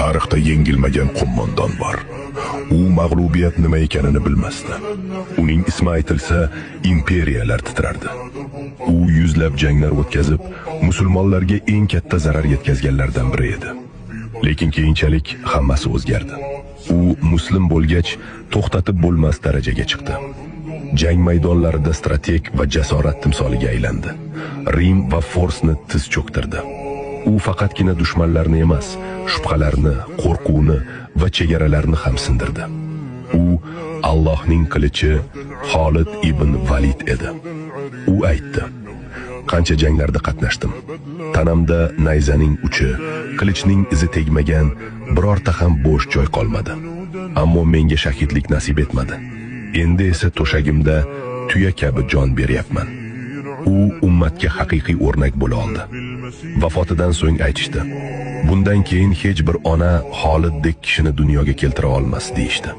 tarixda yengilmagan qo'mondon bor. U mag'lubiyat nima ekanini bilmasdi. Uning ismi aytilsa, imperiyalar titrardi. U yuzlab janglar o'tkazib, musulmonlarga eng katta zarar yetkazganlardan biri edi. Lekin keyinchalik hammasi o'zgardi. U muslim bo'lgach, to'xtatib bo'lmas darajaga chiqdi. Jang maydonlarida strateg va jasorat timsoliga aylandi. Rim va Forsni tiz cho'ktirdi. U faqatgina dushmanlarni emas, shubhalarni, qo'rquvni va chegaralarni ham sindirdi. U Allohning qilichi Xolid ibn Valid edi. U aytdi: "Qancha janglarda qatnashdim. Tanamda nayzaning uchi, qilichning izi tegmagan birorta ham bo'sh joy qolmadi. Ammo menga shahidlik nasib etmadi. Endi esa to'shagimda tuya kabi jon beryapman." U ummatga haqiqiy o'rnak bo'la oldi. Vafotidan so'ng aytishdi: "Bundan keyin hech bir ona Xoliddek kishini dunyoga keltira olmas", deyishdi.